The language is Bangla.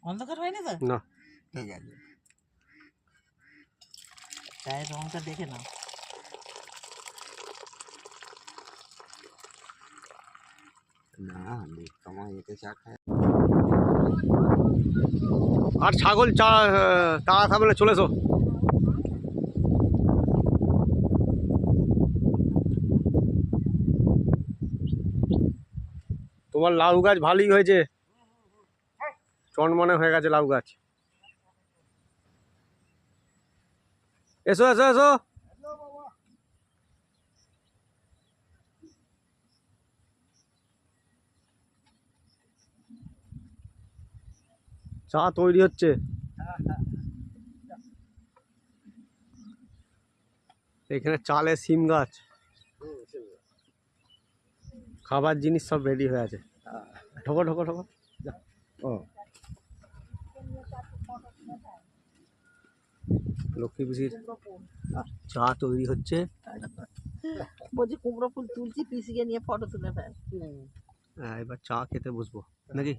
অন্ধকার হয়নি তো? না। ঠিক আছে, চায়ের রংটা দেখে নাও। না তোমার এতে চা খায়। আর ছাগল তাড়া খাবে না, চলে এসো। তোমার লাউ গাছ ভালোই হয়েছে, চনমনে হয়ে গেছে লাউ গাছ। এসো এসো এসো। চা তৈরি হচ্ছে। এখানে চালের সিম গাছ, খাবার জিনিস সব রেডি হয়ে আছে। ঢোকো ঢোকো ঢোকো। ও লক্ষ্মী পিসির চা তৈরি হচ্ছে। বলছি কুমড়ো ফুল তুলছি, পিসিকে নিয়ে ফটো তুলে ফেল। এবার চা খেতে বসবো নাকি?